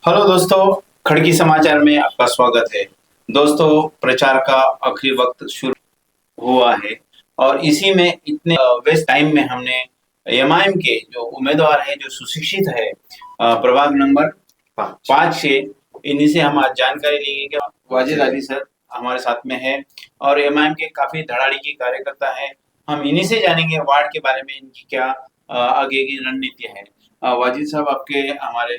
Hello दोस्तों, खड़की समाचार में आपका स्वागत है। दोस्तों, प्रचार का आखिरी वक्त शुरू हुआ है और इसी में इतने व्यस्त टाइम में हमने एमआईएम के जो उम्मीदवार हैं, जो सुशिक्षित है, प्रभाग नंबर 5 से इन्हीं से हम आज जानकारी लेंगे कि वाजिद अली सर हमारे साथ में है और एमआईएम के काफी धड़ाधड़ी कार्यकर्ता हैं। हम इन्हीं से जानेंगे वार्ड के बारे में, इनकी क्या आगे की रणनीति है। वाजिद साहब, आपके हमारे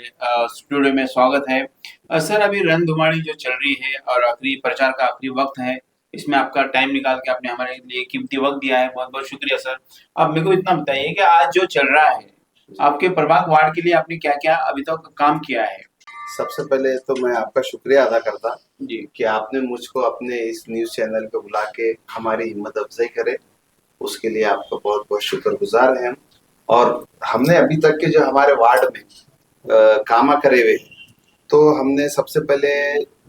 स्टूडियो में स्वागत है। सर, अभी रणधुमाड़ी जो चल रही है और आखिरी प्रचार का आखिरी वक्त है, इसमें आपका टाइम निकाल के आपने हमारे लिए कीमती वक्त दिया है, बहुत बहुत शुक्रिया सर। आप मेरे को इतना बताइए कि आज जो चल रहा है आपके प्रभाग वार्ड के लिए, आपने क्या क्या अभी तक काम किया है। सबसे पहले तो मैं आपका शुक्रिया अदा करता जी। कि आपने मुझको अपने इस न्यूज़ चैनल पे बुला के हमारी हिम्मत अफ़ज़ाई करे, उसके लिए आपका बहुत-बहुत शुक्रगुज़ार हैं हम। और हमने अभी तक के जो हमारे वार्ड में कामा करे हुए हैं, तो हमने सबसे पहले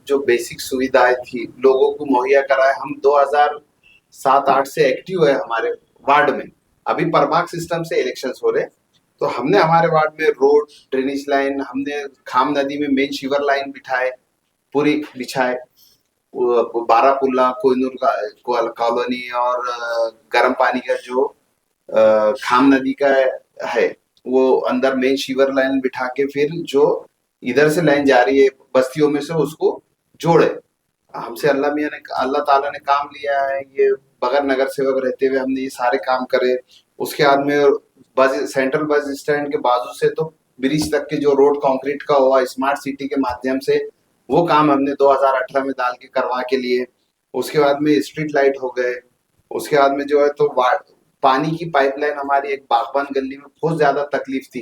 जो बेसिक सुविधाएँ थी, लोगों को मुहैया कराए। हम 2007-8 से एक्टिव है हमारे वार्ड में। अभी प्रभाग सिस्टम से इलेक्शंस हो रहे हैं, तो हमने हमारे वार्ड में रोड, ड्रेनेज लाइन, हमने खाम नदी में मेन सीवर लाइन पूरी बिछाए। बारापुल्ला, कोहिनूर कॉलोनी और गर्म पानी का जो खाम नदी का है, वो अंदर मेन सीवर लाइन बिठा के फिर जो इधर से लाइन जा रही है बस्तियों में से उसको जोड़े। हमसे अल्लाह ताला ने काम लिया है। ये बगैर नगर सेवक रहते हुए हमने ये सारे काम करे। उसके बाद में सेंट्रल बस स्टैंड के बाजू से तो ब्रिज तक के जो रोड कंक्रीट का हुआ स्मार्ट सिटी के माध्यम से, वो काम हमने 2018 में डाल के करवा के लिए। उसके बाद में स्ट्रीट लाइट हो गए। उसके बाद में जो है तो पानी की पाइपलाइन हमारी एक बागबान गली में बहुत ज्यादा तकलीफ थी,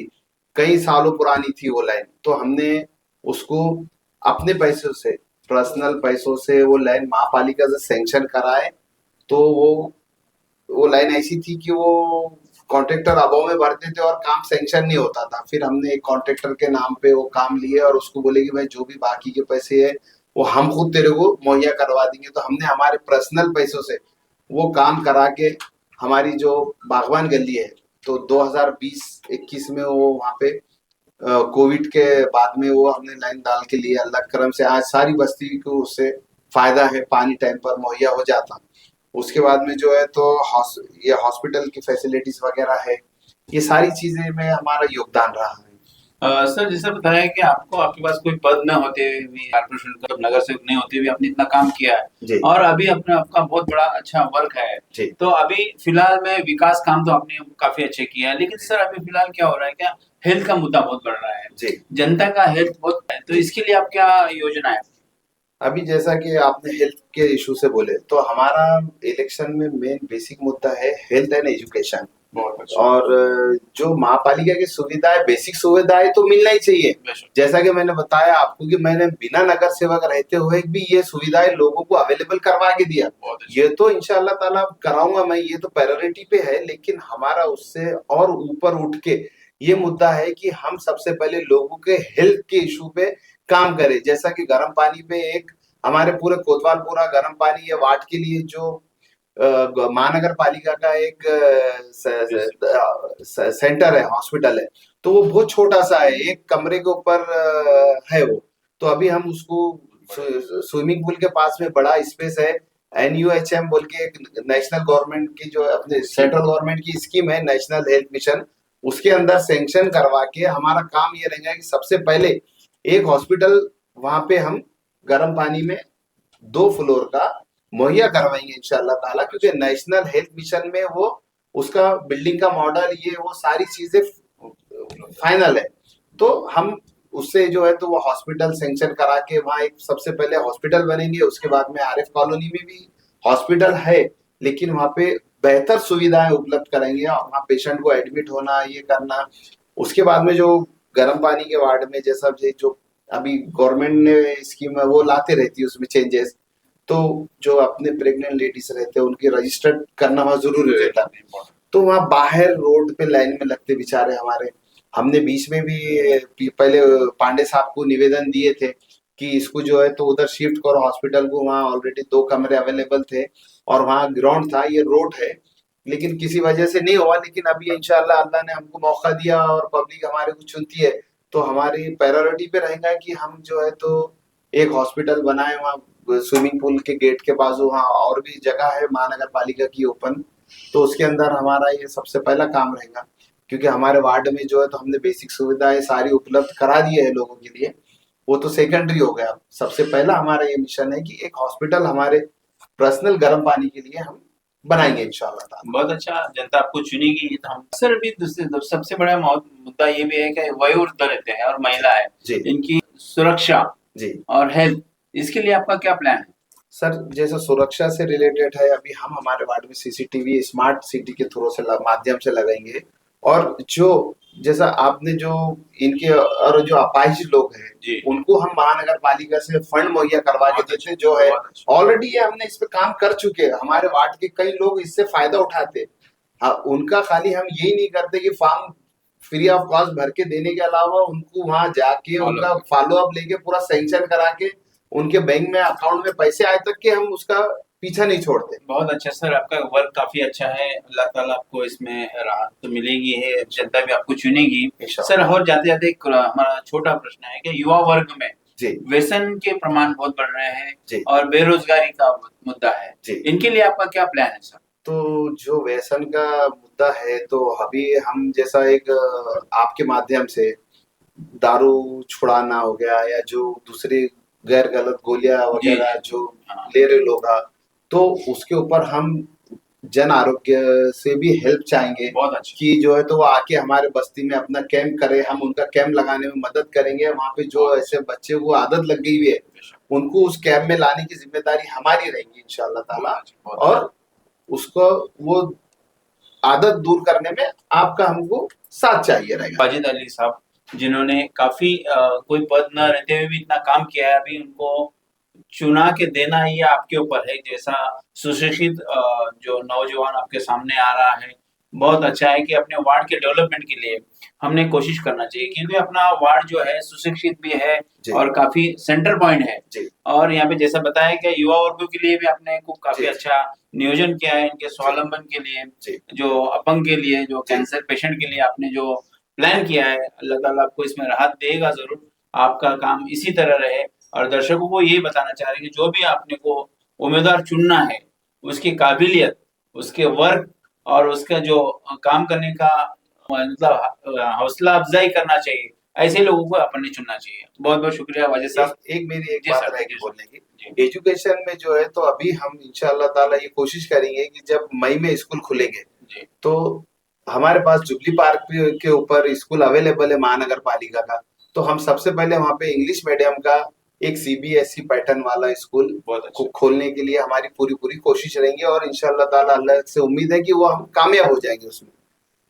कई सालों पुरानी थी वो लाइन, तो हमने उसको अपने पैसों से, पर्सनल पैसों से वो लाइन महापालिका से सैंक्शन कराए। तो वो लाइन ऐसी थी कि वो कॉन्ट्रैक्टर अभाव में भरते थे और काम सैंक्शन नहीं होता था। फिर हमने एक कॉन्ट्रैक्टर के नाम पे वो काम लिए और उसको बोले कि भाई जो भी बाकी के पैसे है वो हम खुद तेरे को मुहैया करवा देंगे। तो हमने हमारे पर्सनल पैसों से वो काम करा के हमारी जो बागवान गली है, तो 2020-21 में वो वहाँ पे कोविड के बाद में वो हमने लाइन डाल के लिए। अल्लाह करम से आज सारी बस्ती को उससे फायदा है, पानी टाइम पर मुहैया हो जाता। उसके बाद में जो है तो ये हॉस्पिटल की फैसिलिटीज वगैरह है, ये सारी चीजें में हमारा योगदान रहा है। सर, जैसा बताया कि आपको आपके पास कोई पद न होते हुए भी, कॉर्पोरेशन का नगर सेवक नहीं होते हुए आपने इतना काम किया है और अभी अपना आपका बहुत बड़ा अच्छा वर्क है। तो अभी फिलहाल में विकास काम तो आपने काफी अच्छे किया है, लेकिन सर अभी फिलहाल क्या हो रहा है, क्या हेल्थ का मुद्दा बहुत बढ़ रहा है, जनता का हेल्थ बहुत है, तो इसके लिए आप क्या योजना है। अभी जैसा कि आपने हेल्थ के इशू से बोले, तो हमारा इलेक्शन में मेन बेसिक मुद्दा है हेल्थ एंड एजुकेशन। और जो महापालिका की सुविधाएं, बेसिक सुविधाएं तो मिलना ही चाहिए। जैसा कि मैंने बताया आपको कि मैंने बिना नगर सेवक रहते हुए भी ये सुविधाएं लोगों को अवेलेबल करवा के दिया। ये तो इंशाल्लाह ताला कराऊंगा मैं, ये तो प्रायोरिटी पे है। लेकिन हमारा उससे और ऊपर उठ के ये मुद्दा है कि हम सबसे पहले लोगों के हेल्थ के इशू पे काम करें। जैसा कि गर्म पानी पे एक हमारे पूरे कोतवालपुरा गर्म पानी ये वार्ड के लिए जो महानगर पालिका का एक सेंटर है, हॉस्पिटल है, तो वो बहुत छोटा सा है, एक कमरे के ऊपर है वो। तो अभी हम उसको स्विमिंग पूल के पास में बड़ा स्पेस है। NUHM बोल के एक नेशनल गवर्नमेंट की जो अपने सेंट्रल गवर्नमेंट की स्कीम है, नेशनल हेल्थ मिशन, उसके अंदर सैंक्शन करवा के हमारा काम ये रहेगा कि सबसे पहले एक हॉस्पिटल वहां पे हम गर्म पानी में 2 फ्लोर का मुहैया करवाएंगे इंशाल्लाह ताला, क्योंकि नेशनल हेल्थ मिशन में वो उसका बिल्डिंग का मॉडल, ये वो सारी चीजें फाइनल है। तो हम उससे जो है तो वो हॉस्पिटल सैंक्शन करा के वहाँ एक सबसे पहले हॉस्पिटल बनेंगे। उसके बाद में आरिफ कॉलोनी में भी हॉस्पिटल है, लेकिन वहाँ पे बेहतर सुविधाएं उपलब्ध कराएंगे और वहाँ पेशेंट को एडमिट होना, ये करना। उसके बाद में जो गर्म पानी के वार्ड में जैसा जो अभी गवर्नमेंट ने स्कीम है वो लाते रहती है, उसमें चेंजेस, तो जो अपने प्रेग्नेंट लेडीज रहते हैं उनके रजिस्टर्ड करना वहाँ जरूरी रहता है। तो वहाँ बाहर रोड पे लाइन में लगते बेचारे हमारे, हमने बीच में भी पहले पांडे साहब को निवेदन दिए थे कि इसको जो है तो उधर शिफ्ट करो हॉस्पिटल को। वहाँ ऑलरेडी 2 कमरे अवेलेबल थे और वहाँ ग्राउंड था, ये रोड है, लेकिन किसी वजह से नहीं हुआ। लेकिन अभी इंशाल्लाह अल्लाह ने हमको मौका दिया और पब्लिक हमारे को चुनती है, तो हमारी प्रायोरिटी पे रहेगा कि हम जो है तो एक हॉस्पिटल बनाए वहाँ स्विमिंग पूल के गेट के बाजू, वहाँ और भी जगह है महानगर पालिका की ओपन, तो उसके अंदर हमारा ये सबसे पहला काम रहेगा। क्योंकि हमारे वार्ड में जो है तो हमने बेसिक सुविधाएं सारी उपलब्ध करा दी है लोगों के लिए, वो तो सेकेंडरी हो गया। सबसे पहला हमारा ये मिशन है कि एक हॉस्पिटल हमारे पर्सनल गर्म पानी के लिए हम बनाएंगे इंशाल्लाह ताला। बहुत अच्छा, जनता आपको चुनेगी ये तो हम। सर अभी सबसे बड़ा मुद्दा ये भी है कि वयोवृद्ध रहते हैं और महिला है, जी इनकी सुरक्षा जी और हेल्थ, इसके लिए आपका क्या प्लान है? सर, जैसे सुरक्षा से रिलेटेड है, अभी हम हमारे वार्ड में सीसीटीवी स्मार्ट सिटी के थ्रू से माध्यम से लगाएंगे। और जो जैसा आपने जो इनके और जो अपाहिज लोग हैं जी। उनको हम महानगर पालिका से फंड मुहैया करवा के देते हैं, जो है ऑलरेडी ये हमने इस पे काम कर चुके हैं। हमारे वार्ड के कई लोग इससे फायदा उठाते हैं। हाँ, उनका खाली हम यही नहीं करते कि फॉर्म फ्री ऑफ कॉस्ट भर के देने के अलावा उनको वहां जाके उनका फॉलो अप लेके पूरा सैंक्शन करा के उनके बैंक में अकाउंट में पैसे आए तक के हम उसका पीछा नहीं छोड़ते। बहुत अच्छा सर, आपका वर्क काफी अच्छा है, अल्लाह ताला आपको इसमें राहत तो मिलेगी है, जनता भी आपको चुनेगी। सर और जाते जाते एक हमारा छोटा प्रश्न है कि युवा वर्ग में जी व्यसन के प्रमाण बहुत बढ़ रहे हैं जी और बेरोजगारी का मुद्दा है जी। इनके लिए आपका क्या प्लान है सर? तो जो व्यसन का मुद्दा है, तो अभी हम जैसा एक आपके माध्यम से दारू छुड़ाना हो गया या जो दूसरी गैर गलत गोलियां वगैरह जो ले रहे लोग, तो उसके ऊपर हम जन आरोग्य से भी हेल्प चाहेंगे। बहुत अच्छा। कि जो है तो वो आके हमारे बस्ती में अपना कैंप करे, हम उनका कैंप लगाने में मदद करेंगे। वहाँ पे जो ऐसे बच्चे को आदत लग गई हुई है उनको उस कैंप में लाने की जिम्मेदारी हमारी रहेगी इंशाल्लाह ताला। और उसको वो आदत दूर करने में आपका हमको साथ चाहिए रहेगा। वाजिद अली साहब जिन्होंने काफी कोई पद न रहते हुए भी इतना काम किया है, अभी उनको चुना के देना ये आपके ऊपर है। जैसा सुशिक्षित जो नौजवान आपके सामने आ रहा है, बहुत अच्छा है कि अपने वार्ड के डेवलपमेंट के लिए हमने कोशिश करना चाहिए, क्योंकि अपना वार्ड जो है सुशिक्षित भी है और काफी सेंटर पॉइंट है। और यहाँ पे जैसा बताया कि युवा वर्गों के लिए भी आपने को काफी अच्छा नियोजन किया है, इनके स्वावलंबन के लिए, जो अपंग के लिए, जो कैंसर पेशेंट के लिए आपने जो प्लान किया है, अल्लाह ताला आपको इसमें राहत देगा जरूर। आपका काम इसी तरह रहे। और दर्शकों को यही बताना चाह रहे हैं कि जो भी आपने को उम्मीदवार चुनना है, उसकी काबिलियत, उसके वर्क और उसका जो काम करने का मतलब हौसला अफजाई करना चाहिए, ऐसे लोगों को अपन ने चुनना चाहिए। बहुत बहुत शुक्रिया वाजिद साहब। एक मेरी एक बात रहेगी बोलने की, एजुकेशन में जो है तो अभी हम इंशाल्लाह ताला ये कोशिश करेंगे कि जब मई में स्कूल खुलेंगे तो हमारे पास जुबली पार्क के ऊपर स्कूल अवेलेबल है महानगर पालिका का, तो हम सबसे पहले वहाँ पे इंग्लिश मीडियम का एक सीबीएसई पैटर्न वाला स्कूल को खोलने के लिए हमारी पूरी पूरी कोशिश रहेंगी। और इंशाल्लाह ताला अल्लाह से उम्मीद है कि वो हम कामयाब हो जाएंगे उसमें,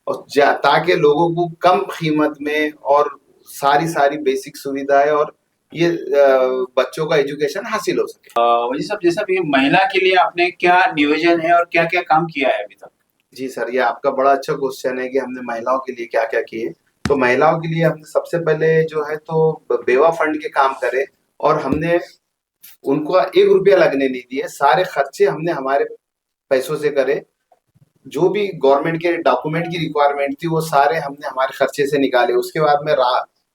और ताकि लोगों को कम कीमत में और सारी बेसिक सुविधाएं और ये बच्चों का एजुकेशन हासिल हो सके। वजी साहब, जैसा भी महिला के लिए आपने क्या नियोजन है और क्या क्या काम किया है अभी तक? जी सर, ये आपका बड़ा अच्छा क्वेश्चन है कि हमने महिलाओं के लिए क्या क्या किए। तो महिलाओं के लिए हमने सबसे पहले जो है तो बेवा फंड के काम करे, और हमने उनको 1 रुपया लगने नहीं दिए। सारे खर्चे हमने हमारे पैसों से करे। जो भी गवर्नमेंट के डॉक्यूमेंट की रिक्वायरमेंट थी वो सारे हमने हमारे खर्चे से निकाले। उसके बाद में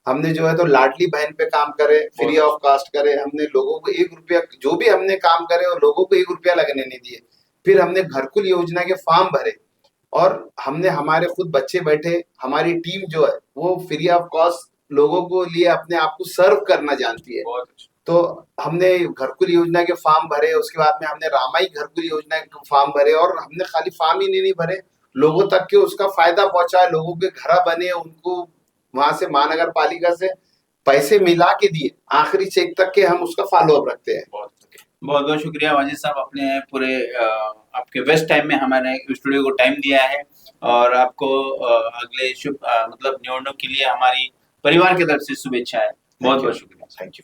हमने जो है तो लाडली बहन पे काम करे, फ्री ऑफ कॉस्ट करे। हमने लोगों को 1 रुपया, जो भी हमने काम करे और लोगों को 1 रुपया लगने नहीं दिए। फिर हमने घरकुल योजना के फॉर्म भरे, और हमने हमारे खुद बच्चे बैठे, हमारी टीम जो है वो फ्री ऑफ कॉस्ट लोगों को लिए अपने आप को सर्व करना जानती है। तो हमने घरकुल योजना के फॉर्म भरे, उसके बाद में हमने रामाई घरकुल योजना के फॉर्म भरे, और हमने खाली फॉर्म ही नहीं भरे, लोगों तक के उसका फायदा पहुंचाए, लोगों के घर बने, उनको वहां से महानगर पालिका से पैसे मिला के दिए, आखिरी चेक तक के हम उसका फॉलो अप रखते हैं। बहुत बहुत शुक्रिया वाजिद साहब, अपने पूरे आपके बेस्ट टाइम में हमारे स्टूडियो को टाइम दिया है, और आपको अगले शुभ मतलब निवडणूक के लिए हमारी परिवार की तरफ से शुभेच्छा है। बहुत बहुत शुक्रिया। Thank you.